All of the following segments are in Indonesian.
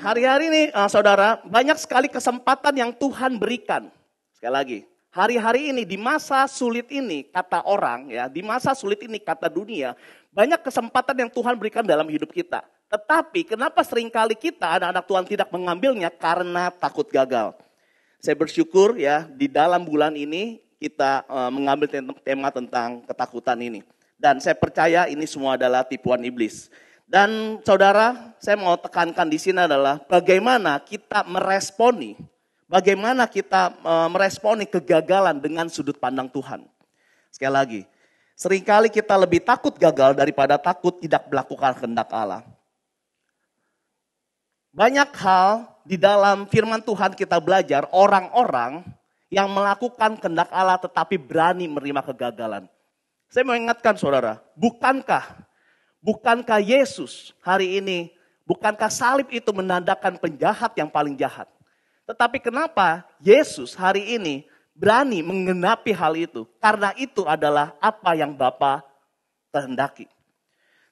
hari-hari ini saudara, banyak sekali kesempatan yang Tuhan berikan. Sekali lagi, hari-hari ini di masa sulit ini kata orang ya, di masa sulit ini kata dunia, banyak kesempatan yang Tuhan berikan dalam hidup kita. Tetapi kenapa seringkali kita anak-anak Tuhan tidak mengambilnya karena takut gagal. Saya bersyukur ya di dalam bulan ini kita mengambil tema tentang ketakutan ini. Dan saya percaya ini semua adalah tipuan iblis. Dan saudara, saya mau tekankan di sini adalah bagaimana kita meresponi kegagalan dengan sudut pandang Tuhan. Sekali lagi, seringkali kita lebih takut gagal daripada takut tidak melakukan kehendak Allah. Banyak hal di dalam firman Tuhan kita belajar orang-orang yang melakukan kehendak Allah tetapi berani menerima kegagalan. Saya mau ingatkan saudara, bukankah Yesus hari ini, bukankah salib itu menandakan penjahat yang paling jahat? Tetapi kenapa Yesus hari ini berani menggenapi hal itu? Karena itu adalah apa yang Bapa kehendaki.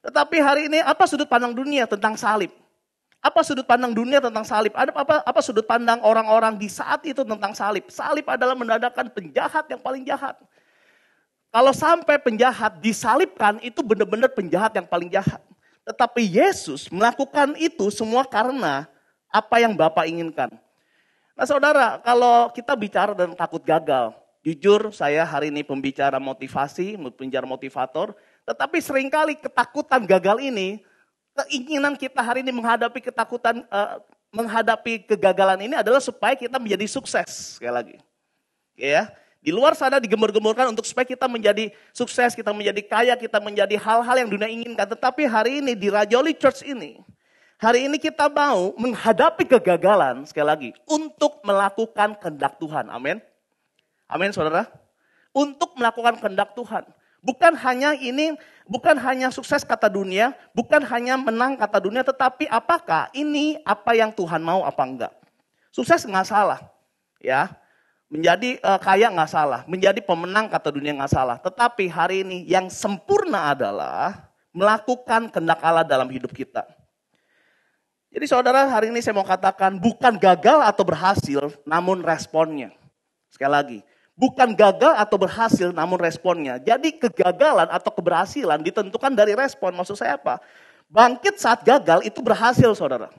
Tetapi hari ini apa sudut pandang dunia tentang salib? Apa sudut pandang dunia tentang salib? Apa sudut pandang orang-orang di saat itu tentang salib? Salib adalah menandakan penjahat yang paling jahat. Kalau sampai penjahat disalibkan, itu benar-benar penjahat yang paling jahat. Tetapi Yesus melakukan itu semua karena apa yang Bapa inginkan. Nah saudara, kalau kita bicara tentang takut gagal, jujur saya hari ini pembicara motivasi, pembicara motivator, tetapi seringkali ketakutan gagal ini, keinginan kita hari ini menghadapi menghadapi kegagalan ini adalah supaya kita menjadi sukses, sekali lagi. Ya. Di luar sana digembur-gemburkan untuk supaya kita menjadi sukses, kita menjadi kaya, kita menjadi hal-hal yang dunia inginkan. Tetapi hari ini di Rajoli Church ini, hari ini kita mau menghadapi kegagalan, sekali lagi, untuk melakukan kehendak Tuhan. Amin. Amin saudara. Untuk melakukan kehendak Tuhan. Bukan hanya sukses kata dunia, bukan hanya menang kata dunia, tetapi apakah ini apa yang Tuhan mau apa enggak. Sukses enggak salah, ya. Menjadi kaya nggak salah, menjadi pemenang kata dunia nggak salah. Tetapi hari ini yang sempurna adalah melakukan kehendak Allah dalam hidup kita. Jadi saudara, hari ini saya mau katakan bukan gagal atau berhasil, namun responnya. Sekali lagi, bukan gagal atau berhasil, namun responnya. Jadi kegagalan atau keberhasilan ditentukan dari respon. Maksud saya apa? Bangkit saat gagal itu berhasil saudara.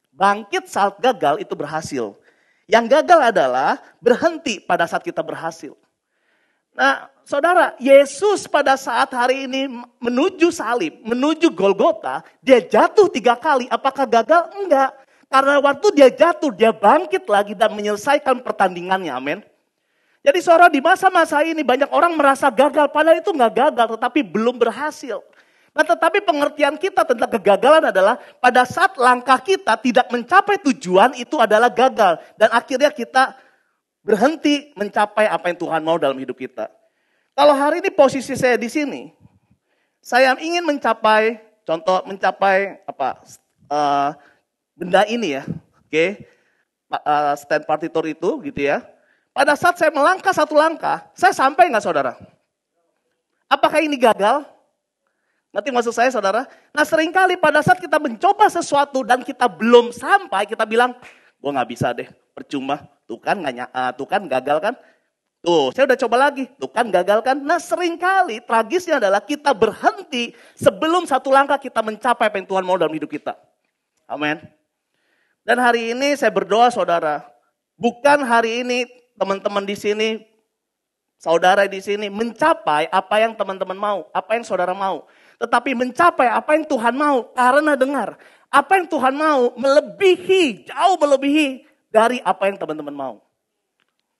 Bangkit saat gagal itu berhasil. Yang gagal adalah berhenti pada saat kita berhasil. Nah saudara, Yesus pada saat hari ini menuju salib, menuju Golgota, dia jatuh 3 kali. Apakah gagal? Enggak. Karena waktu dia jatuh, dia bangkit lagi dan menyelesaikan pertandingannya. Amin. Jadi saudara, di masa-masa ini banyak orang merasa gagal. Padahal itu enggak gagal, tetapi belum berhasil. Nah tetapi pengertian kita tentang kegagalan adalah pada saat langkah kita tidak mencapai tujuan itu adalah gagal. Dan akhirnya kita berhenti mencapai apa yang Tuhan mau dalam hidup kita. Kalau hari ini posisi saya di sini, saya ingin mencapai benda ini ya, oke, stand partitur itu gitu ya. Pada saat saya melangkah 1 langkah, saya sampai nggak saudara? Apakah ini gagal? Ngerti maksud saya saudara? Nah seringkali pada saat kita mencoba sesuatu dan kita belum sampai, kita bilang, gue gak bisa deh, percuma. Tuh kan gagal kan? Tuh saya udah coba lagi, tuh kan gagal kan? Nah seringkali tragisnya adalah kita berhenti sebelum 1 langkah kita mencapai apa yang Tuhan mau dalam hidup kita. Amin. Dan hari ini saya berdoa saudara, bukan hari ini teman-teman di sini, saudara di sini mencapai apa yang teman-teman mau, apa yang saudara mau. Tetapi mencapai apa yang Tuhan mau. Karena dengar, apa yang Tuhan mau jauh melebihi dari apa yang teman-teman mau.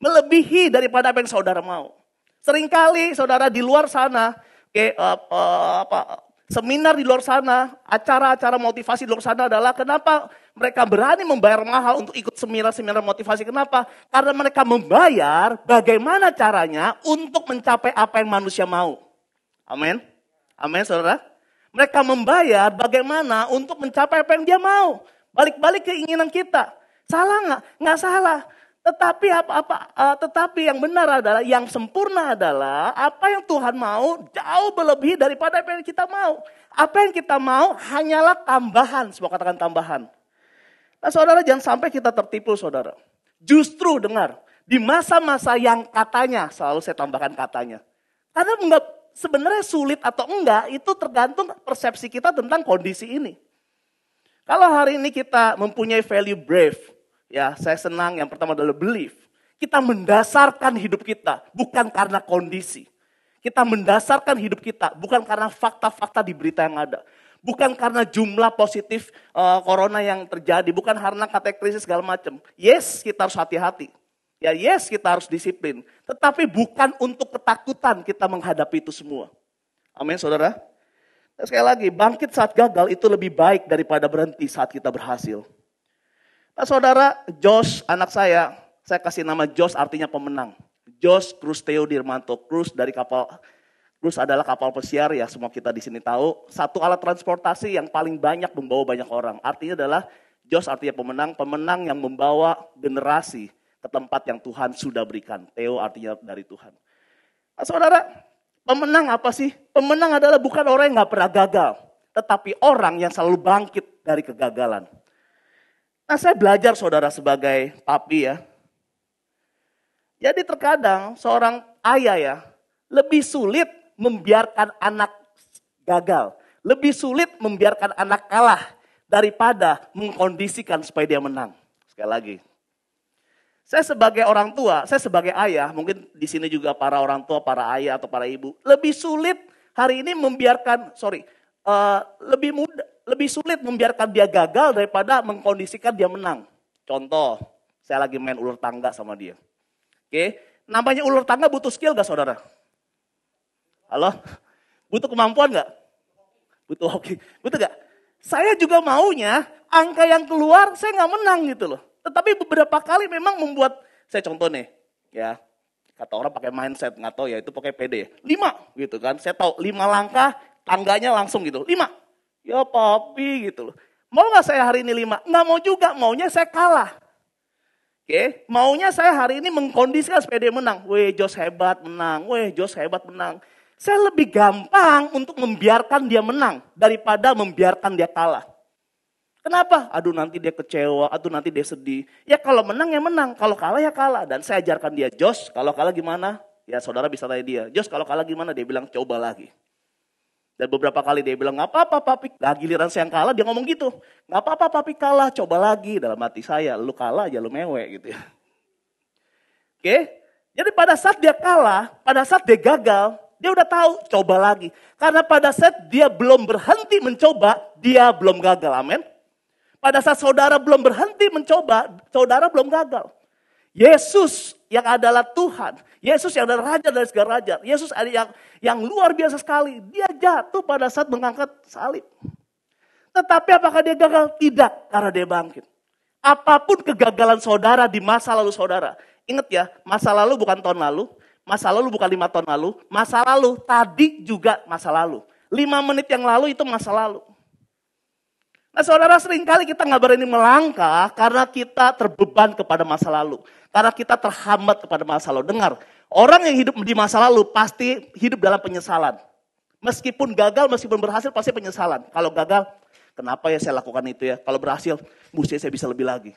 Melebihi daripada apa yang saudara mau. Seringkali saudara di luar sana, seminar di luar sana, acara-acara motivasi di luar sana adalah kenapa mereka berani membayar mahal untuk ikut seminar-seminar motivasi. Kenapa? Karena mereka membayar bagaimana caranya untuk mencapai apa yang manusia mau. Amin. Amin saudara. Mereka membayar bagaimana untuk mencapai apa yang dia mau. Balik-balik keinginan kita. Salah nggak? Nggak salah. Tetapi yang benar adalah, yang sempurna adalah apa yang Tuhan mau jauh melebihi daripada apa yang kita mau. Apa yang kita mau hanyalah tambahan. Semua katakan tambahan. Nah, saudara, jangan sampai kita tertipu, saudara. Justru dengar, di masa-masa yang katanya, selalu saya tambahkan katanya. Karena sebenarnya sulit atau enggak, itu tergantung persepsi kita tentang kondisi ini. Kalau hari ini kita mempunyai value brave, ya saya senang yang pertama adalah belief. Kita mendasarkan hidup kita, bukan karena kondisi. Kita mendasarkan hidup kita, bukan karena fakta-fakta di berita yang ada. Bukan karena jumlah positif corona yang terjadi, bukan karena kata krisis segala macam. Yes, kita harus hati-hati. Ya, yes, kita harus disiplin. Tetapi bukan untuk ketakutan kita menghadapi itu semua. Amin, saudara. Dan sekali lagi, bangkit saat gagal itu lebih baik daripada berhenti saat kita berhasil. Nah, saudara, Josh, anak saya kasih nama Josh artinya pemenang. Josh Cruz Theo Dirmanto, Cruz dari kapal. Cruz adalah kapal pesiar ya, semua kita di sini tahu. Satu alat transportasi yang paling banyak membawa banyak orang. Artinya adalah Josh artinya pemenang yang membawa generasi ke tempat yang Tuhan sudah berikan. Theo artinya dari Tuhan. Nah, saudara, pemenang apa sih? Pemenang adalah bukan orang yang gak pernah gagal. Tetapi orang yang selalu bangkit dari kegagalan. Nah, saya belajar saudara sebagai papi ya. Jadi terkadang seorang ayah ya, lebih sulit membiarkan anak gagal. Lebih sulit membiarkan anak kalah daripada mengkondisikan supaya dia menang. Sekali lagi. Saya sebagai orang tua, saya sebagai ayah, mungkin di sini juga para orang tua, para ayah atau para ibu, lebih sulit hari ini lebih sulit membiarkan dia gagal daripada mengkondisikan dia menang. Contoh, saya lagi main ular tangga sama dia. Oke, namanya ular tangga butuh skill gak saudara? Halo? Butuh kemampuan gak? Butuh hoki. Butuh gak? Saya juga maunya angka yang keluar saya gak menang gitu loh. Tetapi beberapa kali memang membuat, saya contoh nih. Ya, kata orang pakai mindset, gak tahu ya itu pakai pede. 5 gitu kan. Saya tahu 5 langkah tangganya langsung gitu. 5. Ya papi gitu loh. Mau gak saya hari ini 5? Gak mau juga, maunya saya kalah. Oke, maunya saya hari ini mengkondisikan supaya dia menang. Weh, Josh hebat menang. Weh, Josh hebat menang. Saya lebih gampang untuk membiarkan dia menang daripada membiarkan dia kalah. Kenapa? Aduh nanti dia kecewa, aduh nanti dia sedih. Ya kalau menang ya menang, kalau kalah ya kalah. Dan saya ajarkan dia, Josh kalau kalah gimana? Ya saudara bisa tanya dia, Josh kalau kalah gimana? Dia bilang coba lagi. Dan beberapa kali dia bilang, gak apa-apa papi. Nah giliran saya yang kalah dia ngomong gitu. Gak apa-apa papi kalah, coba lagi. Dalam hati saya, lu kalah aja lu mewek gitu ya. Oke, jadi pada saat dia kalah, pada saat dia gagal, dia udah tahu coba lagi. Karena pada saat dia belum berhenti mencoba, dia belum gagal, amin. Pada saat saudara belum berhenti mencoba, saudara belum gagal. Yesus yang adalah Tuhan, Yesus yang adalah Raja dari segala raja, Yesus yang luar biasa sekali. Dia jatuh pada saat mengangkat salib. Tetapi apakah dia gagal? Tidak, karena dia bangkit. Apapun kegagalan saudara di masa lalu saudara. Ingat ya, masa lalu bukan tahun lalu, masa lalu bukan 5 tahun lalu, masa lalu tadi juga masa lalu. 5 menit yang lalu itu masa lalu. Nah saudara, seringkali kita nggak berani melangkah karena kita terbeban kepada masa lalu. Karena kita terhambat kepada masa lalu. Dengar, orang yang hidup di masa lalu pasti hidup dalam penyesalan. Meskipun gagal, meskipun berhasil pasti penyesalan. Kalau gagal, kenapa ya saya lakukan itu ya? Kalau berhasil, mesti saya bisa lebih lagi.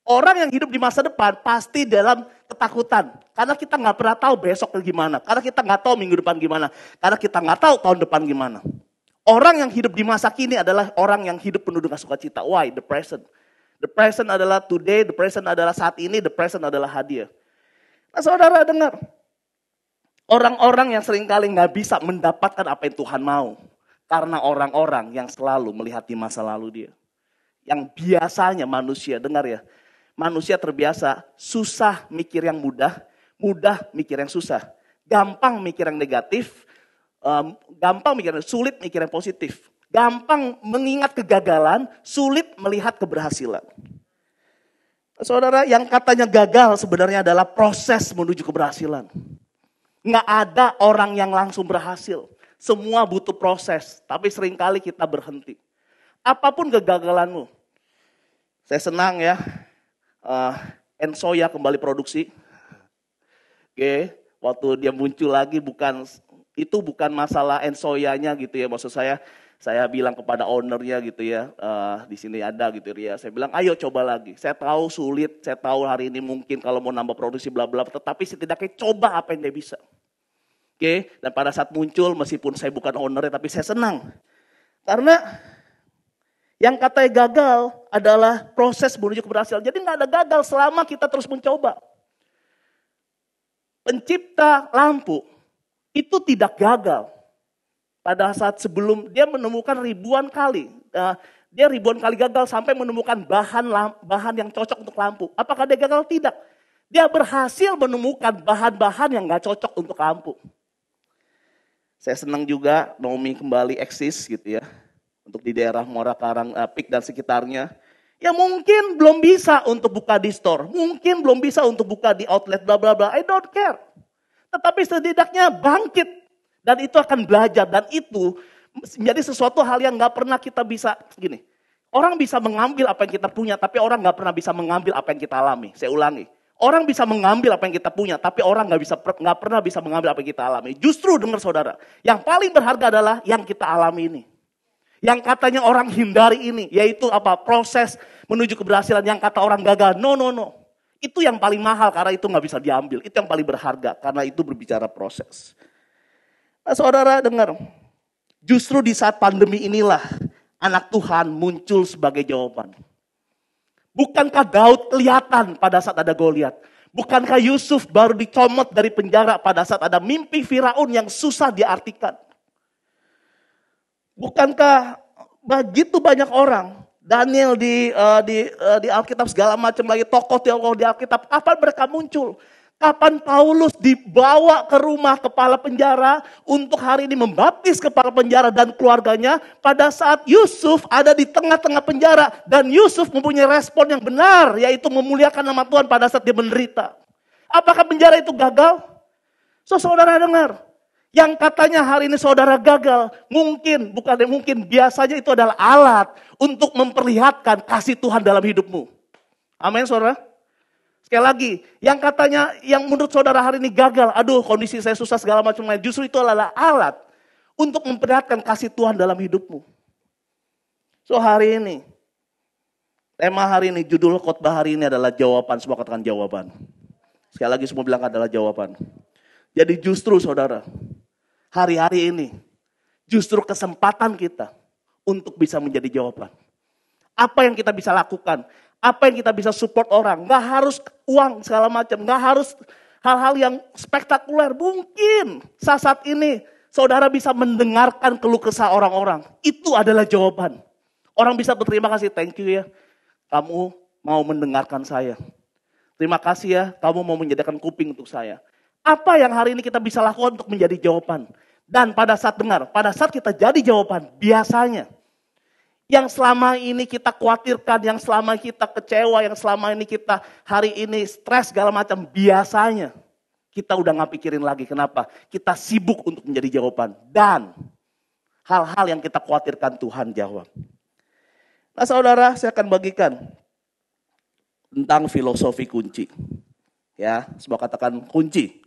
Orang yang hidup di masa depan pasti dalam ketakutan. Karena kita nggak pernah tahu besok gimana. Karena kita nggak tahu minggu depan gimana. Karena kita nggak tahu tahun depan gimana. Orang yang hidup di masa kini adalah orang yang hidup penuh dengan sukacita. Why? The present. The present adalah today, the present adalah saat ini, the present adalah hadiah. Nah saudara dengar. Orang-orang yang seringkali gak bisa mendapatkan apa yang Tuhan mau. Karena orang-orang yang selalu melihat di masa lalu dia. Yang biasanya manusia, dengar ya. Manusia terbiasa susah mikir yang mudah, mudah mikir yang susah. Gampang mikir yang negatif, gampang mikir, sulit mikir yang positif. Gampang mengingat kegagalan, sulit melihat keberhasilan. Saudara, yang katanya gagal sebenarnya adalah proses menuju keberhasilan. Nggak ada orang yang langsung berhasil. Semua butuh proses, tapi seringkali kita berhenti. Apapun kegagalanmu. Saya senang ya, Ensoya kembali produksi. Oke, waktu dia muncul lagi bukan masalah Ensoyanya gitu ya, maksud saya Saya bilang kepada ownernya gitu ya, di sini ada gitu ya. Saya bilang, ayo coba lagi. Saya tahu sulit, saya tahu hari ini mungkin kalau mau nambah produksi bla bla, tetapi setidaknya coba apa yang dia bisa. Oke, dan pada saat muncul, meskipun saya bukan ownernya, tapi saya senang. Karena yang katanya gagal adalah proses menuju keberhasilan. Jadi nggak ada gagal selama kita terus mencoba. Pencipta lampu itu tidak gagal. Pada saat sebelum dia menemukan ribuan kali. Dia ribuan kali gagal sampai menemukan bahan yang cocok untuk lampu. Apakah dia gagal? Tidak. Dia berhasil menemukan bahan-bahan yang gak cocok untuk lampu. Saya senang juga Naomi kembali eksis gitu ya. Untuk di daerah Muara Karang, Pik dan sekitarnya. Ya mungkin belum bisa untuk buka di store. Mungkin belum bisa untuk buka di outlet bla bla bla. I don't care. Tetapi setidaknya bangkit. Dan itu akan belajar. Dan itu menjadi sesuatu hal yang gak pernah kita bisa. Gini, orang bisa mengambil apa yang kita punya. Tapi orang gak pernah bisa mengambil apa yang kita alami. Saya ulangi. Orang bisa mengambil apa yang kita punya. Tapi orang gak pernah bisa mengambil apa yang kita alami. Justru dengar saudara. Yang paling berharga adalah yang kita alami ini. Yang katanya orang hindari ini. Yaitu apa? Proses menuju keberhasilan. Yang kata orang gagal. No. Itu yang paling mahal karena itu gak bisa diambil. Itu yang paling berharga karena itu berbicara proses. Nah, saudara dengar, justru di saat pandemi inilah anak Tuhan muncul sebagai jawaban. Bukankah Daud kelihatan pada saat ada Goliat? Bukankah Yusuf baru dicomot dari penjara pada saat ada mimpi Firaun yang susah diartikan? Bukankah begitu banyak orang, Daniel di Alkitab segala macam lagi, tokoh di Alkitab, kapan mereka muncul? Kapan Paulus dibawa ke rumah kepala penjara untuk hari ini membaptis kepala penjara dan keluarganya pada saat Yusuf ada di tengah-tengah penjara dan Yusuf mempunyai respon yang benar yaitu memuliakan nama Tuhan pada saat dia menderita. Apakah penjara itu gagal? Saudara dengar, yang katanya hari ini saudara gagal, mungkin biasanya itu adalah alat untuk memperlihatkan kasih Tuhan dalam hidupmu. Amin saudara. Sekali lagi, yang katanya, yang menurut saudara hari ini gagal, aduh kondisi saya susah segala macam lain. Justru itu adalah alat untuk memperlihatkan kasih Tuhan dalam hidupmu. So hari ini, tema hari ini, judul khotbah hari ini adalah jawaban. Semua katakan jawaban. Sekali lagi semua bilang adalah jawaban. Jadi justru saudara, hari-hari ini, justru kesempatan kita untuk bisa menjadi jawaban. Apa yang kita bisa lakukan? Apa yang kita bisa support orang? Gak harus uang segala macam. Gak harus hal-hal yang spektakuler. Mungkin saat ini saudara bisa mendengarkan keluh kesah orang-orang. Itu adalah jawaban. Orang bisa berterima kasih. Thank you ya. Kamu mau mendengarkan saya. Terima kasih ya. Kamu mau menyediakan kuping untuk saya. Apa yang hari ini kita bisa lakukan untuk menjadi jawaban? Dan pada saat dengar, pada saat kita jadi jawaban, biasanya yang selama ini kita khawatirkan, yang selama kita kecewa, yang selama ini kita hari ini stres segala macam, biasanya kita udah gak pikirin lagi. Kenapa? Kita sibuk untuk menjadi jawaban. Dan hal-hal yang kita khawatirkan Tuhan jawab. Nah saudara, saya akan bagikan tentang filosofi kunci. Ya, semua katakan kunci.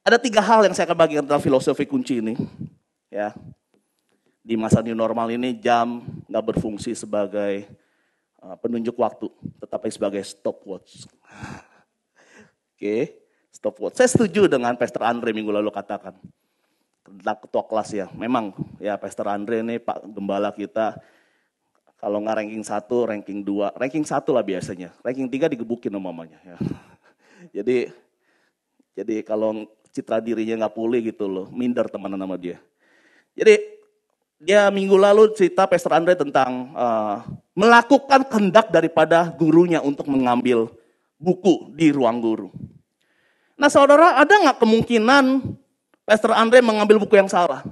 Ada 3 hal yang saya akan bagikan tentang filosofi kunci ini. Ya. Di masa new normal ini jam gak berfungsi sebagai penunjuk waktu, tetapi sebagai stopwatch. Oke, stopwatch. Saya setuju dengan Pastor Andre minggu lalu katakan tentang ketua kelas ya. Memang ya Pastor Andre ini Pak Gembala kita, kalau nggak ranking 1, ranking 2, ranking 1 lah biasanya. Ranking 3 digebukin namanya. Ya. Jadi kalau citra dirinya nggak pulih gitu loh, minder teman sama dia. Jadi dia minggu lalu cerita Pastor Andre tentang melakukan kehendak daripada gurunya untuk mengambil buku di ruang guru. Nah saudara, ada nggak kemungkinan Pastor Andre mengambil buku yang salah?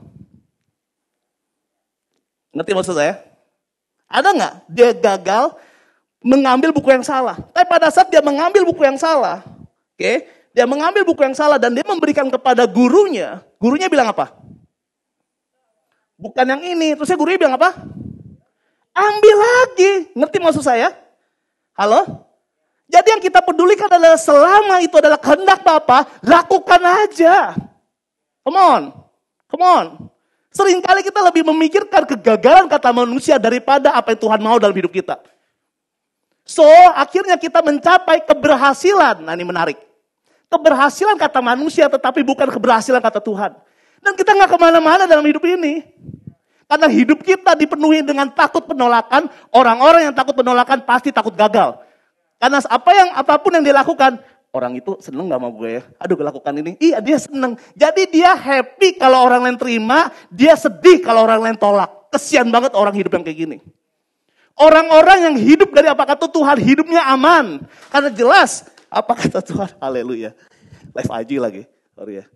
Ngerti maksud saya? Ada nggak dia gagal mengambil buku yang salah? Tapi pada saat dia mengambil buku yang salah, dia mengambil buku yang salah dan dia memberikan kepada gurunya bilang apa? Bukan yang ini. Terusnya gurunya bilang apa? Ambil lagi. Ngerti maksud saya? Halo? Jadi yang kita pedulikan adalah selama itu adalah kehendak Bapa, lakukan aja. Come on. Seringkali kita lebih memikirkan kegagalan kata manusia daripada apa yang Tuhan mau dalam hidup kita. So, akhirnya kita mencapai keberhasilan. Nah, ini menarik. Keberhasilan kata manusia tetapi bukan keberhasilan kata Tuhan. Dan kita nggak kemana-mana dalam hidup ini. Karena hidup kita dipenuhi dengan takut penolakan. Orang-orang yang takut penolakan pasti takut gagal. Karena apapun yang dia lakukan, orang itu seneng gak sama gue ya. Aduh, gue lakukan ini. Iya, dia seneng. Jadi dia happy kalau orang lain terima. Dia sedih kalau orang lain tolak. Kesian banget orang hidup yang kayak gini. Orang-orang yang hidup dari apa kata Tuhan, hidupnya aman. Karena jelas, apa kata Tuhan? Haleluya. Live IG lagi. Sorry ya.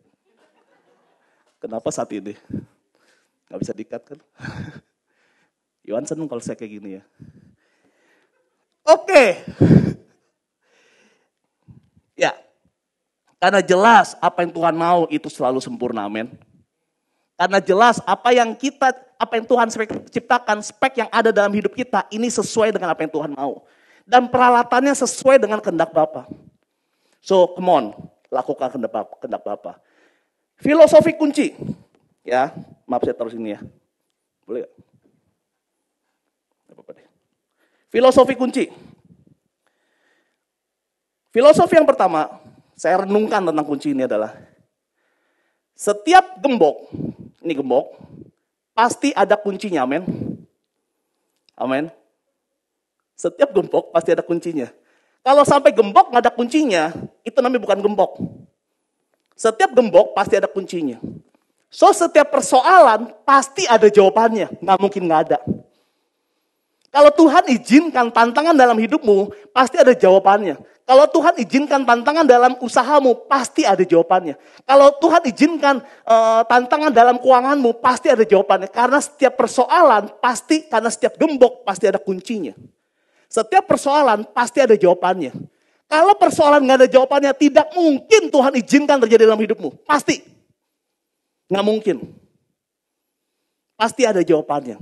Kenapa saat ini? Gak bisa di-cut kan? Yohan seneng kalau saya kayak gini ya. Oke. Ya. Karena jelas apa yang Tuhan mau itu selalu sempurna, amin. Karena jelas apa yang Tuhan ciptakan, spek yang ada dalam hidup kita, ini sesuai dengan apa yang Tuhan mau. Dan peralatannya sesuai dengan kehendak Bapa. So, come on, lakukan kehendak Bapa. Filosofi kunci. Ya, maaf saya taruh sini ya. Boleh gak? Gak apa-apa deh. Filosofi kunci. Filosofi yang pertama, saya renungkan tentang kunci ini adalah, setiap gembok, ini gembok, pasti ada kuncinya, amin. Amin. Setiap gembok pasti ada kuncinya. Kalau sampai gembok nggak ada kuncinya, itu namanya bukan gembok. Setiap gembok pasti ada kuncinya. So, setiap persoalan pasti ada jawabannya, nggak mungkin nggak ada. Kalau Tuhan izinkan tantangan dalam hidupmu, pasti ada jawabannya. Kalau Tuhan izinkan tantangan dalam usahamu, pasti ada jawabannya. Kalau Tuhan izinkan tantangan dalam keuanganmu, pasti ada jawabannya. Karena setiap persoalan, karena setiap gembok, pasti ada kuncinya. Setiap persoalan, pasti ada jawabannya. Kalau persoalan nggak ada jawabannya, tidak mungkin Tuhan izinkan terjadi dalam hidupmu. Pasti. Nggak mungkin. Pasti ada jawabannya.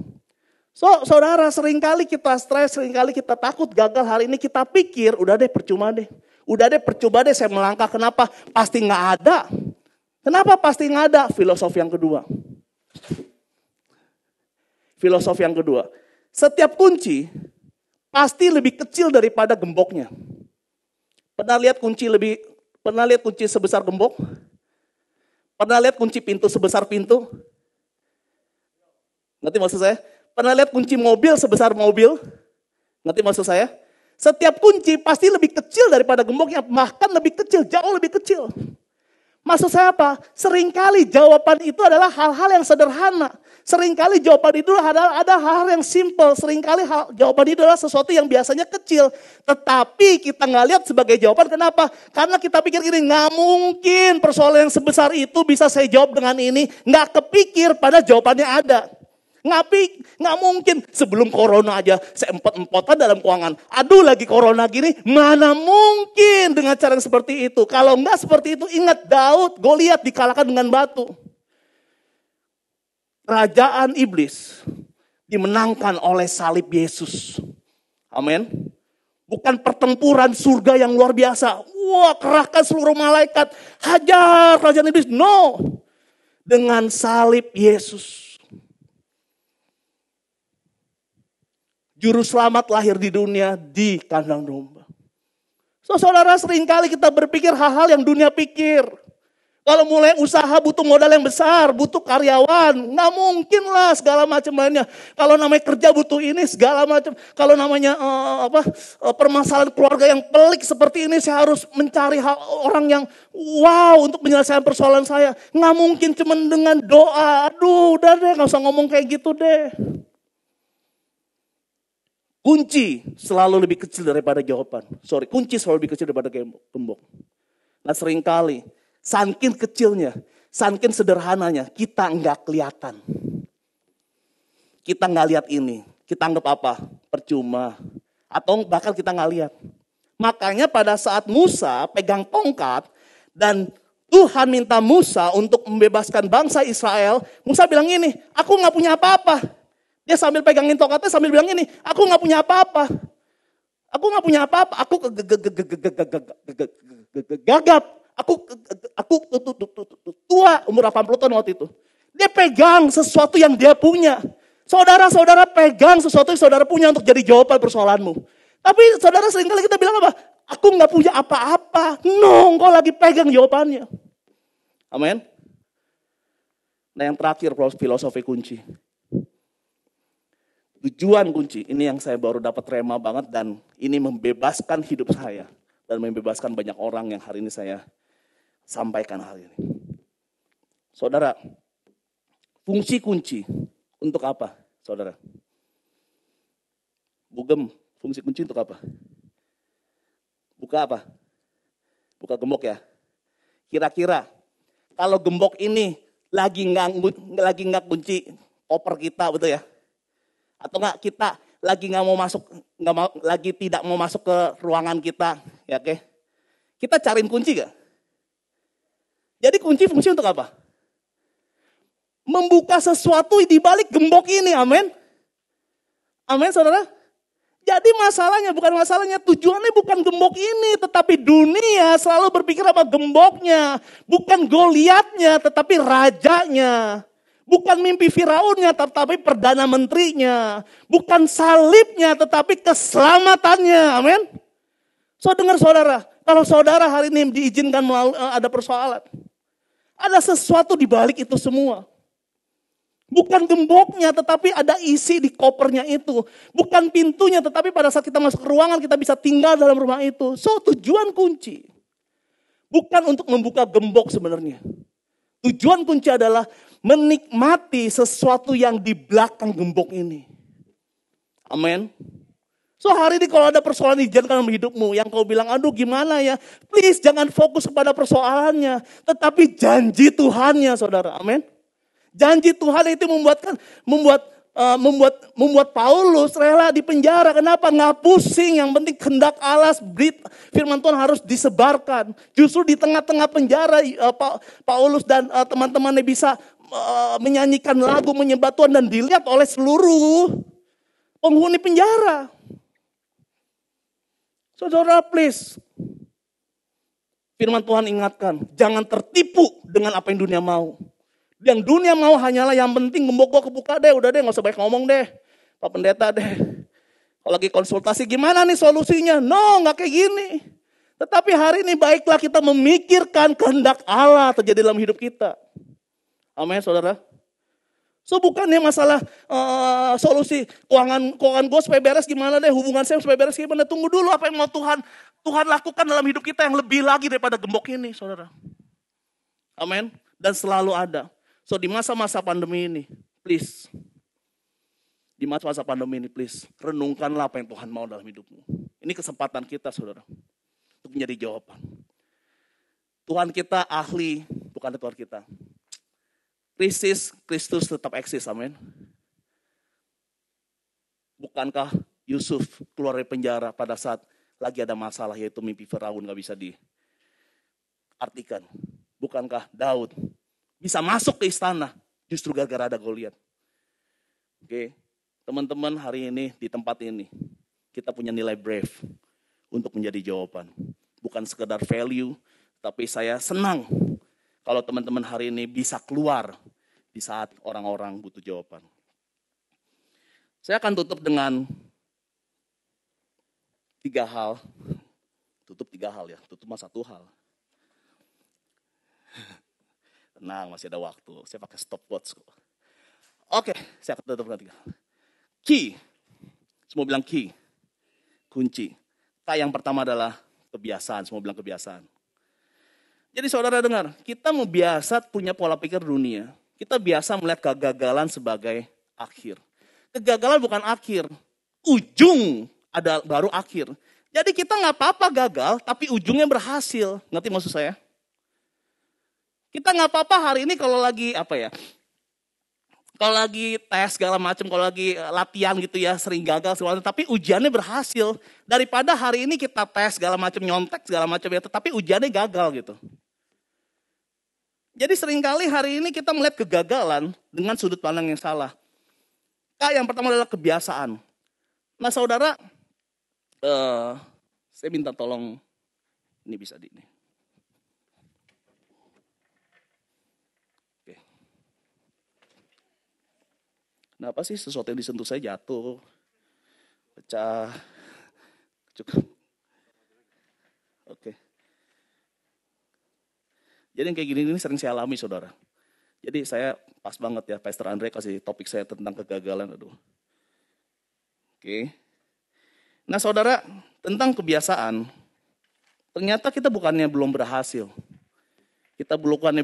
So, saudara, seringkali kita stres, seringkali kita takut gagal. Hari ini kita pikir, udah deh percuma deh. Udah deh percuma deh saya melangkah. Kenapa? Pasti nggak ada. Kenapa pasti nggak ada? Filosofi yang kedua. Filosofi yang kedua. Setiap kunci pasti lebih kecil daripada gemboknya. Pernah lihat kunci sebesar gembok? Pernah lihat kunci pintu sebesar pintu? Ngerti maksud saya? Pernah lihat kunci mobil sebesar mobil? Ngerti maksud saya? Setiap kunci pasti lebih kecil daripada gemboknya. Bahkan lebih kecil, jauh lebih kecil. Maksud saya apa? Seringkali jawaban itu adalah hal-hal yang sederhana. Seringkali jawaban itu ada hal-hal yang simple. Seringkali jawaban itu adalah sesuatu yang biasanya kecil. Tetapi kita nggak lihat sebagai jawaban. Kenapa? Karena kita pikir ini nggak mungkin persoalan yang sebesar itu bisa saya jawab dengan ini. Nggak kepikir pada jawabannya ada. Nggak mungkin sebelum corona aja saya empot-empotan dalam keuangan. Aduh lagi corona gini, mana mungkin dengan cara yang seperti itu. Kalau nggak seperti itu, ingat Daud, Goliat dikalahkan dengan batu. Kerajaan iblis dimenangkan oleh salib Yesus. Amin. Bukan pertempuran surga yang luar biasa. Wah, kerahkan seluruh malaikat, hajar kerajaan iblis. No. Dengan salib Yesus. Juru selamat lahir di dunia di kandang domba. So, saudara, seringkali kita berpikir hal-hal yang dunia pikir. Kalau mulai usaha butuh modal yang besar, butuh karyawan. Nggak mungkin lah segala macam lainnya. Kalau namanya kerja butuh ini segala macam. Kalau namanya permasalahan keluarga yang pelik seperti ini, saya harus mencari orang yang wow untuk menyelesaikan persoalan saya. Nggak mungkin cuma dengan doa. Aduh udah deh nggak usah ngomong kayak gitu deh. Kunci selalu lebih kecil daripada jawaban. Kunci selalu lebih kecil daripada gembok. Nah seringkali, saking kecilnya, saking sederhananya, kita nggak kelihatan. Kita nggak lihat ini. Kita anggap apa? Percuma. Atau bahkan kita nggak lihat. Makanya pada saat Musa pegang tongkat dan Tuhan minta Musa untuk membebaskan bangsa Israel, Musa bilang ini, aku nggak punya apa-apa. Dia sambil pegangin tongkatnya sambil bilang ini, aku gak punya apa-apa. Aku gak punya apa-apa. Aku gagap. Aku tua, umur 80 tahun waktu itu. Dia pegang sesuatu yang dia punya. Saudara-saudara pegang sesuatu yang saudara punya untuk jadi jawaban persoalanmu. Tapi saudara seringkali kita bilang apa? Aku nggak punya apa-apa. No, engkau lagi pegang jawabannya. Amin. Nah yang terakhir filosofi kunci. Tujuan kunci, ini yang saya baru dapat rema banget dan ini membebaskan hidup saya. Dan membebaskan banyak orang yang hari ini saya sampaikan hari ini. Saudara, fungsi kunci untuk apa, saudara? Bugem, fungsi kunci untuk apa? Buka apa? Buka gembok ya. Kira-kira kalau gembok ini lagi nggak kunci koper kita, betul ya? Atau nggak kita lagi nggak mau masuk, lagi tidak mau masuk ke ruangan kita, ya oke? Kita cariin kunci gak? Jadi kunci fungsi untuk apa? Membuka sesuatu di balik gembok ini, amin. Amin, saudara. Jadi bukan masalahnya, tujuannya bukan gembok ini, tetapi dunia selalu berpikir apa gemboknya. Bukan Goliatnya, tetapi rajanya. Bukan mimpi Firaunnya, tetapi perdana menterinya. Bukan salibnya, tetapi keselamatannya, amin. So dengar saudara, kalau saudara hari ini diizinkan ada persoalan. Ada sesuatu di balik itu semua. Bukan gemboknya, tetapi ada isi di kopernya itu. Bukan pintunya, tetapi pada saat kita masuk ke ruangan, kita bisa tinggal dalam rumah itu. So, tujuan kunci. Bukan untuk membuka gembok sebenarnya. Tujuan kunci adalah menikmati sesuatu yang di belakang gembok ini. Amin. So, hari ini kalau ada persoalan izinkan dalam hidupmu, yang kau bilang, aduh gimana ya. Please, jangan fokus kepada persoalannya. Tetapi janji Tuhannya, saudara. Amin. Janji Tuhan itu membuat Paulus rela di penjara. Kenapa? Nggak pusing. Yang penting kehendak Allah, firman Tuhan harus disebarkan. Justru di tengah-tengah penjara Paulus dan teman-temannya bisa menyanyikan lagu menyembah Tuhan dan dilihat oleh seluruh penghuni penjara. Saudara, please. Firman Tuhan ingatkan, jangan tertipu dengan apa yang dunia mau. Yang dunia mau hanyalah yang penting gembok gua kebuka deh, udah deh gak usah banyak ngomong deh. Pak Pendeta deh. Kalau lagi konsultasi gimana nih solusinya? No, gak kayak gini. Tetapi hari ini baiklah kita memikirkan kehendak Allah terjadi dalam hidup kita. Amin, saudara. So bukannya masalah solusi keuangan gue supaya beres gimana deh, hubungan saya supaya beres gimana. Tunggu dulu apa yang mau Tuhan lakukan dalam hidup kita yang lebih lagi daripada gembok ini, saudara. Amin. Dan selalu ada. So di masa-masa pandemi ini, please. Di masa-masa pandemi ini, please. Renungkanlah apa yang Tuhan mau dalam hidupmu. Ini kesempatan kita, saudara. Untuk menjadi jawaban. Tuhan kita ahli, bukan Tuhan kita. Kristus tetap eksis, amin. Bukankah Yusuf keluar dari penjara pada saat lagi ada masalah, yaitu mimpi Firaun gak bisa diartikan. Bukankah Daud bisa masuk ke istana justru gara-gara ada Goliat. Oke, teman-teman, hari ini di tempat ini kita punya nilai brave untuk menjadi jawaban. Bukan sekedar value, tapi saya senang kalau teman-teman hari ini bisa keluar di saat orang-orang butuh jawaban. Saya akan tutup dengan 3 hal. Tutup 3 hal ya, tutup mah 1 hal. Tenang, masih ada waktu. Saya pakai stopwatch kok. Oke, saya akan tutup dengan 3 hal. Key. Semua bilang key. Kunci. Yang pertama adalah kebiasaan. Semua bilang kebiasaan. Jadi saudara dengar, kita biasa punya pola pikir dunia. Kita biasa melihat kegagalan sebagai akhir. Kegagalan bukan akhir. Ujung ada baru akhir. Jadi kita nggak apa-apa gagal, tapi ujungnya berhasil. Ngerti maksud saya? Kita nggak apa-apa hari ini kalau lagi kalau lagi tes segala macam, kalau lagi latihan gitu ya, sering gagal segala macam, tapi ujiannya berhasil. Daripada hari ini kita tes segala macam, nyontek segala macam ya, tetapi ujiannya gagal gitu. Jadi seringkali hari ini kita melihat kegagalan dengan sudut pandang yang salah. Yang pertama adalah kebiasaan. Nah saudara, saya minta tolong, ini bisa di ini. Kenapa sih sesuatu yang disentuh saya jatuh, pecah, cukup. Oke. Jadi yang kayak gini ini sering saya alami, saudara. Jadi saya pas banget ya, Pastor Andre kasih topik saya tentang kegagalan. Aduh. Oke. Nah saudara, tentang kebiasaan, ternyata kita bukannya belum berhasil. Kita bukannya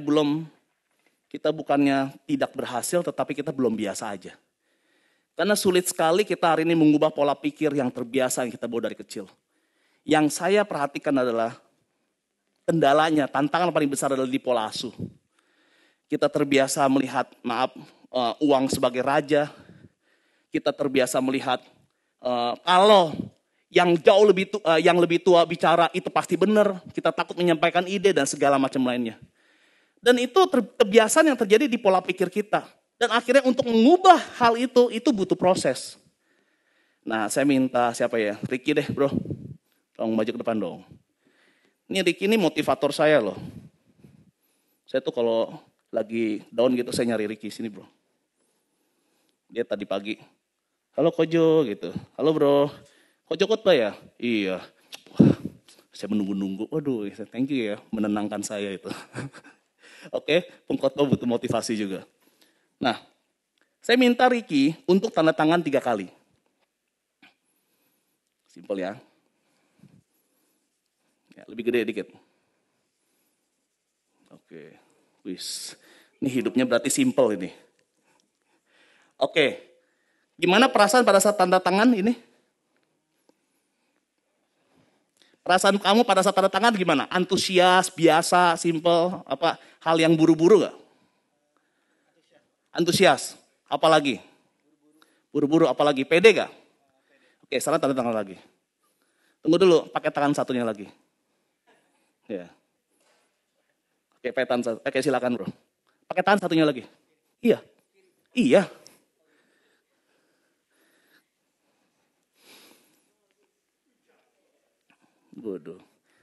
tidak berhasil, tetapi kita belum biasa aja. Karena sulit sekali kita hari ini mengubah pola pikir yang terbiasa yang kita bawa dari kecil. Yang saya perhatikan adalah kendalanya, tantangan paling besar adalah di pola asuh. Kita terbiasa melihat, uang sebagai raja. Kita terbiasa melihat kalau yang jauh lebih tua bicara itu pasti benar. Kita takut menyampaikan ide dan segala macam lainnya. Dan itu kebiasaan yang terjadi di pola pikir kita. Dan akhirnya untuk mengubah hal itu butuh proses. Nah saya minta siapa ya? Ricky deh bro. Tolong maju ke depan dong. Ini Ricky ini motivator saya loh. Saya tuh kalau lagi down gitu saya nyari Ricky sini bro. Dia tadi pagi. Halo Kojo gitu. Halo bro. Kojo khotbah ya? Iya. Wah, saya menunggu-nunggu. Waduh thank you ya. Menenangkan saya itu. Oke, pengkhotbah butuh motivasi juga. Nah, saya minta Ricky untuk tanda tangan 3 kali. Simpel ya. Ya lebih gede dikit. Oke, wis. Ini hidupnya berarti simpel ini. Oke, gimana perasaan pada saat tanda tangan ini? Perasaan kamu pada saat tanda tangan gimana? Antusias, biasa, simpel, apa hal yang buru-buru gak? Antusias, apalagi? Buru-buru apalagi? Pede gak? Oke, sekarang tanda tangan lagi. Tunggu dulu, pakai tangan satunya lagi. Ya. Oke, silakan bro. Pakai tangan satunya lagi. Iya. Iya. Bodoh.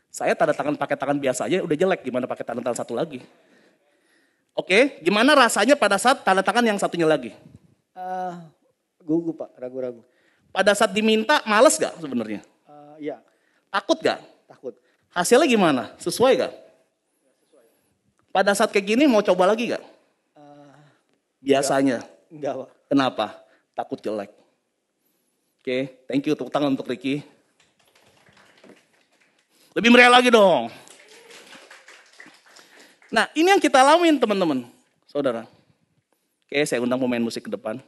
Saya tanda tangan pakai tangan biasa aja udah jelek, gimana pakai tanda tangan satu lagi? Oke, gimana rasanya pada saat tanda tangan yang satunya lagi? Gugup Pak, ragu-ragu. Pada saat diminta, males gak sebenarnya? Iya. Takut gak? Takut. Hasilnya gimana? Sesuai gak? Sesuai. Pada saat kayak gini mau coba lagi gak? Biasanya. Enggak Pak. Kenapa? Takut jelek. Oke, thank you, tepuk tangan untuk Ricky. Lebih meriah lagi dong. Nah, ini yang kita alamin teman-teman, saudara. Oke, saya undang pemain musik ke depan.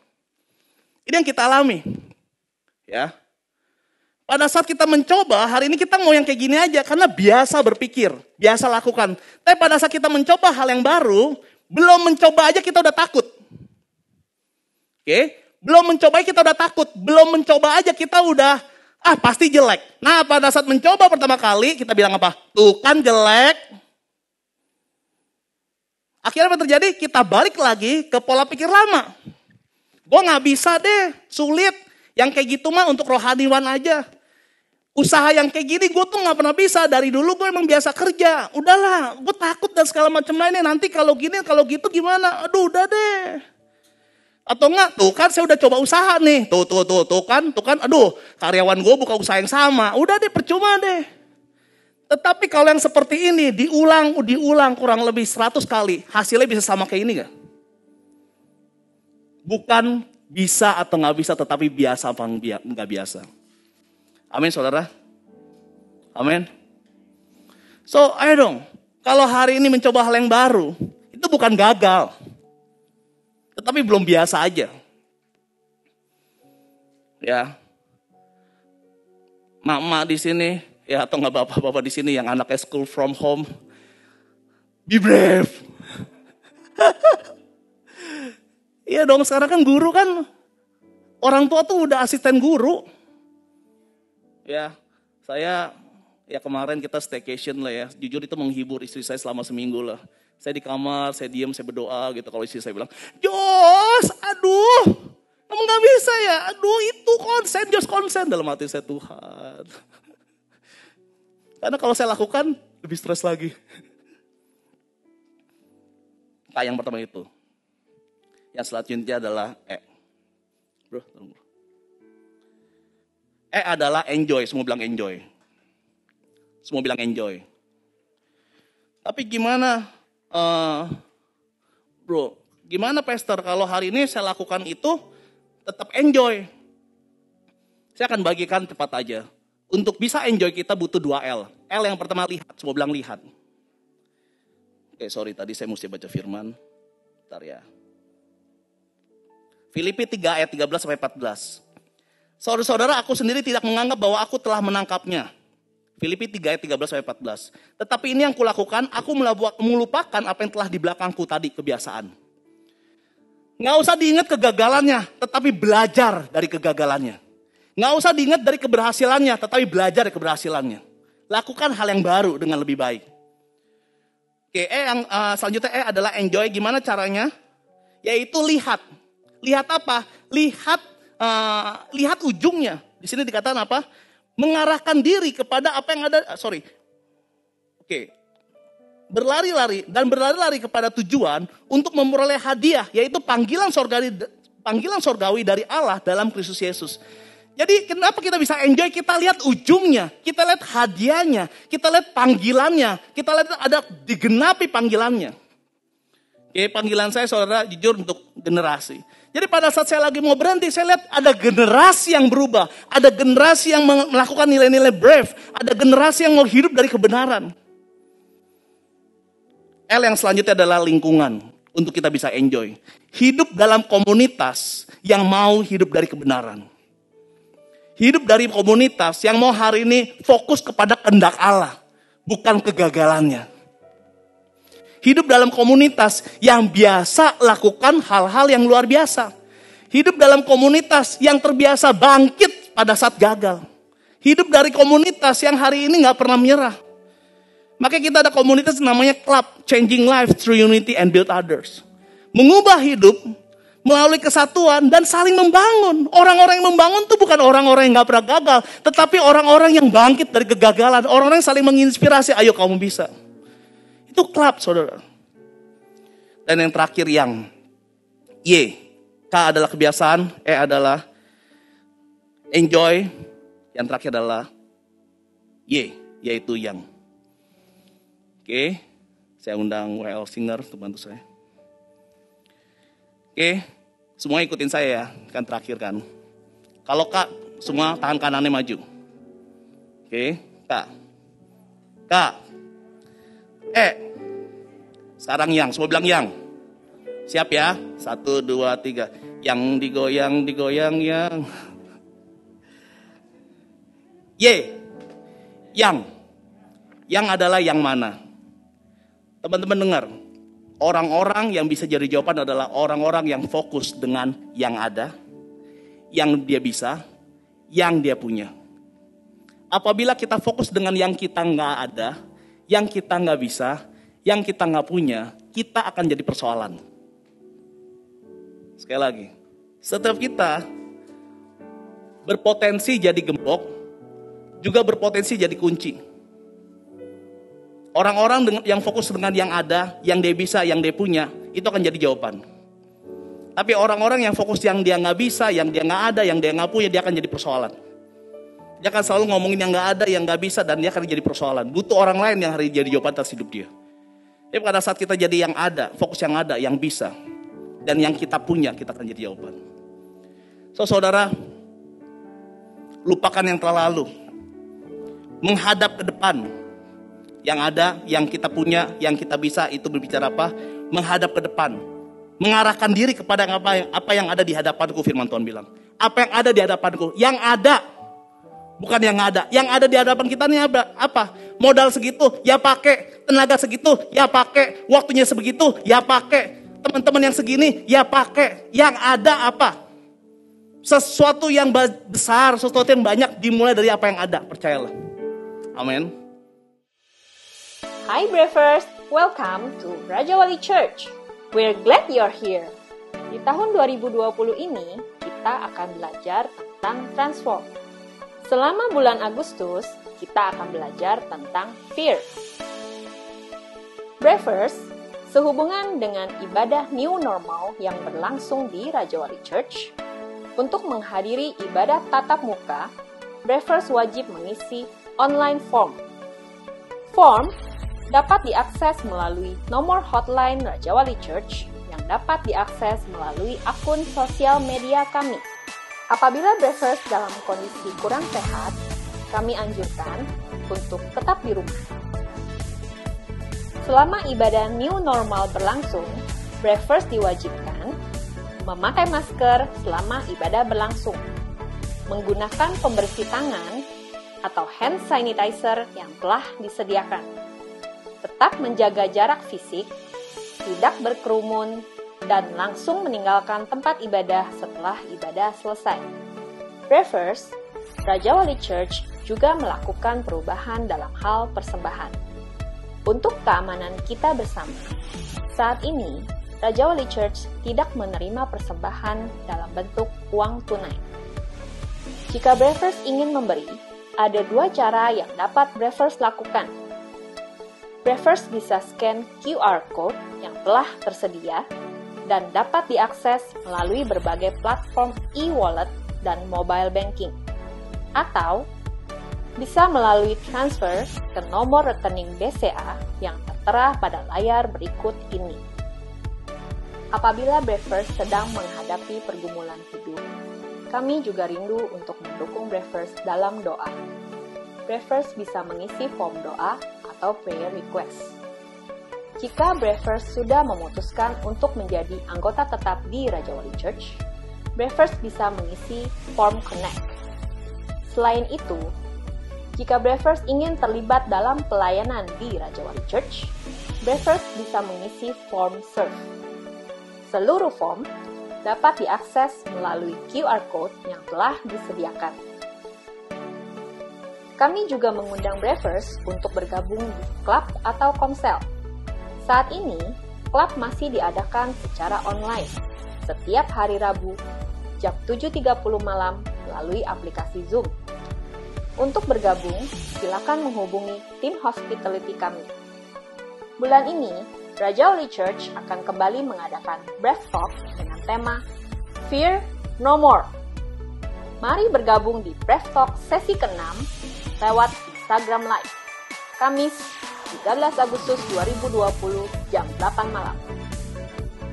Ini yang kita alami. Ya. Pada saat kita mencoba, hari ini kita mau yang kayak gini aja. Karena biasa berpikir, biasa lakukan. Tapi pada saat kita mencoba hal yang baru, belum mencoba aja kita udah takut. Oke, belum mencoba aja kita udah takut. Belum mencoba aja kita udah, pasti jelek. Nah, pada saat mencoba pertama kali, kita bilang apa? Tuh kan jelek. Akhirnya apa terjadi? Kita balik lagi ke pola pikir lama. Gue gak bisa deh, sulit. Yang kayak gitu mah untuk rohaniwan aja. Usaha yang kayak gini gue tuh gak pernah bisa. Dari dulu gue emang biasa kerja. Udahlah, gue takut dan segala macam lainnya. Nanti kalau gini, kalau gitu gimana? Aduh udah deh. Atau enggak, tuh kan saya udah coba usaha nih. Tuh kan. Aduh, karyawan gue buka usaha yang sama. Udah deh, percuma deh. Tetapi kalau yang seperti ini diulang kurang lebih 100 kali. Hasilnya bisa sama kayak ini gak? Bukan bisa atau gak bisa, tetapi biasa apa gak biasa. Amin saudara. Amin. So ayo dong. Kalau hari ini mencoba hal yang baru. Itu bukan gagal. Tetapi belum biasa aja. Ya. Mak-mak di sini. Ya atau nggak bapak-bapak di sini yang anaknya school from home. Be brave. Iya dong, sekarang kan guru kan. Orang tua tuh udah asisten guru. Ya, saya kemarin kita staycation lah ya. Jujur itu menghibur istri saya selama seminggu lah. Saya di kamar, saya diam, saya berdoa gitu. Kalau istri saya bilang, Jos, aduh, kamu gak bisa ya? Aduh itu konsen, Jos konsen. Dalam hati saya, Tuhan. Karena kalau saya lakukan, lebih stres lagi. Yang pertama itu. Yang selanjutnya adalah bro. Adalah enjoy, semua bilang enjoy. Semua bilang enjoy. Tapi gimana, bro, gimana pastor kalau hari ini saya lakukan itu tetap enjoy? Saya akan bagikan cepat aja. Untuk bisa enjoy kita butuh 2 L. L yang pertama lihat, semua bilang lihat. Oke, sorry tadi saya mesti baca firman. Bentar ya. Filipi 3 ayat 13-14. Saudara-saudara, aku sendiri tidak menganggap bahwa aku telah menangkapnya. Filipi 3 ayat 13-14. Tetapi ini yang kulakukan, aku melupakan apa yang telah di belakangku tadi, kebiasaan. Nggak usah diingat kegagalannya, tetapi belajar dari kegagalannya. Nggak usah diingat dari keberhasilannya, tetapi belajar dari keberhasilannya. Lakukan hal yang baru dengan lebih baik. Oke, yang selanjutnya adalah enjoy. Gimana caranya? Yaitu lihat. Lihat apa? Lihat ujungnya. Di sini dikatakan apa? Mengarahkan diri kepada apa yang ada. Oke. Berlari-lari kepada tujuan untuk memperoleh hadiah, yaitu panggilan sorgawi dari Allah dalam Kristus Yesus. Jadi kenapa kita bisa enjoy? Kita lihat ujungnya, kita lihat hadiahnya, kita lihat panggilannya, kita lihat ada digenapi panggilannya. Oke, panggilan saya saudara jujur untuk generasi. Jadi pada saat saya lagi mau berhenti, saya lihat ada generasi yang berubah, ada generasi yang melakukan nilai-nilai brave, ada generasi yang mau hidup dari kebenaran. L yang selanjutnya adalah lingkungan untuk kita bisa enjoy. Hidup dalam komunitas yang mau hidup dari kebenaran. Hidup dari komunitas yang mau hari ini fokus kepada kehendak Allah, bukan kegagalannya. Hidup dalam komunitas yang biasa lakukan hal-hal yang luar biasa. Hidup dalam komunitas yang terbiasa bangkit pada saat gagal. Hidup dari komunitas yang hari ini gak pernah menyerah. Makanya kita ada komunitas namanya Club Changing Life Through Unity and Build Others. Mengubah hidup melalui kesatuan dan saling membangun. Orang-orang yang membangun itu bukan orang-orang yang gak pernah gagal, tetapi orang-orang yang bangkit dari kegagalan. Orang-orang yang saling menginspirasi, ayo kamu bisa. Itu klub, saudara. Dan yang terakhir yang Y. K adalah kebiasaan, E adalah enjoy. Yang terakhir adalah Y, yaitu yang. Oke, saya undang WL Singer untuk bantu saya. Oke, semua ikutin saya ya, kan terakhir kan. Kalau Kak, semua tangan kanannya maju. Oke, Kak. Sekarang yang, semua bilang yang. Siap ya? 1, 2, 3. Yang digoyang yang. Y. Yang adalah yang mana? Teman-teman dengar. Orang-orang yang bisa jadi jawaban adalah orang-orang yang fokus dengan yang ada, yang dia bisa, yang dia punya. Apabila kita fokus dengan yang kita nggak ada, yang kita nggak bisa, yang kita nggak punya, kita akan jadi persoalan. Sekali lagi, setiap kita berpotensi jadi gembok, juga berpotensi jadi kunci. Orang-orang yang fokus dengan yang ada, yang dia bisa, yang dia punya, itu akan jadi jawaban. Tapi orang-orang yang fokus yang dia nggak bisa, yang dia nggak ada, yang dia nggak punya, dia akan jadi persoalan. Dia akan selalu ngomongin yang nggak ada, yang nggak bisa, dan dia akan jadi persoalan. Butuh orang lain yang hari jadi jawaban atas hidup dia. Tapi pada saat kita jadi yang ada, fokus yang ada, yang bisa, dan yang kita punya, kita akan jadi jawaban. So saudara, lupakan yang terlalu, menghadap ke depan. Yang ada, yang kita punya, yang kita bisa, itu berbicara apa? Menghadap ke depan. Mengarahkan diri kepada apa yang ada di hadapanku, firman Tuhan bilang. Apa yang ada di hadapanku? Yang ada. Bukan yang ada. Yang ada di hadapan kita ini apa? Modal segitu, ya pakai. Tenaga segitu, ya pakai. Waktunya sebegitu, ya pakai. Teman-teman yang segini, ya pakai. Yang ada apa? Sesuatu yang besar, sesuatu yang banyak dimulai dari apa yang ada. Percayalah. Amin. Hi Bravers, welcome to Raja Wali Church. We're glad you're here. Di tahun 2020 ini, kita akan belajar tentang transform. Selama bulan Agustus, kita akan belajar tentang fear. Bravers, sehubungan dengan ibadah new normal yang berlangsung di Raja Wali Church, Untuk menghadiri ibadah tatap muka, Bravers wajib mengisi online form. Form dapat diakses melalui nomor hotline Raja Wali Church yang dapat diakses melalui akun sosial media kami. Apabila Bravers dalam kondisi kurang sehat, kami anjurkan untuk tetap di rumah. Selama ibadah new normal berlangsung, Bravers diwajibkan memakai masker selama ibadah berlangsung, menggunakan pembersih tangan atau hand sanitizer yang telah disediakan, tetap menjaga jarak fisik, tidak berkerumun, dan langsung meninggalkan tempat ibadah setelah ibadah selesai. Bravers, Raja Wali Church juga melakukan perubahan dalam hal persembahan. Untuk keamanan kita bersama, saat ini Raja Wali Church tidak menerima persembahan dalam bentuk uang tunai. Jika Bravers ingin memberi, ada dua cara yang dapat Bravers lakukan. Bravers bisa scan QR code yang telah tersedia dan dapat diakses melalui berbagai platform e-wallet dan mobile banking. Atau bisa melalui transfer ke nomor rekening BCA yang tertera pada layar berikut ini. Apabila Bravers sedang menghadapi pergumulan hidup, kami juga rindu untuk mendukung Bravers dalam doa. Bravers bisa mengisi form doa atau prayer request. Jika Bravers sudah memutuskan untuk menjadi anggota tetap di Raja Wali Church, Bravers bisa mengisi form connect. Selain itu, jika Bravers ingin terlibat dalam pelayanan di Raja Wali Church, Bravers bisa mengisi form serve. Seluruh form dapat diakses melalui QR code yang telah disediakan. Kami juga mengundang Bravers untuk bergabung di klub atau komsel. Saat ini, klub masih diadakan secara online setiap hari Rabu jam 7.30 malam melalui aplikasi Zoom. Untuk bergabung, silakan menghubungi tim hospitality kami. Bulan ini, Raja Wali Church akan kembali mengadakan Brav Talk dengan tema Fear No More. Mari bergabung di Brav Talk sesi ke-6 lewat Instagram Live, Kamis 13 Agustus 2020 jam 8 malam.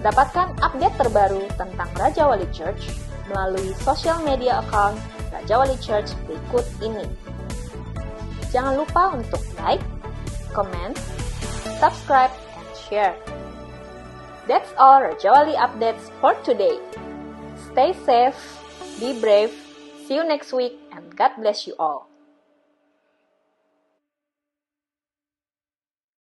Dapatkan update terbaru tentang Raja Wali Church melalui social media account Raja Wali Church berikut ini. Jangan lupa untuk like, comment, subscribe, and share. That's all Raja Wali updates for today. Stay safe, be brave, see you next week, and God bless you all.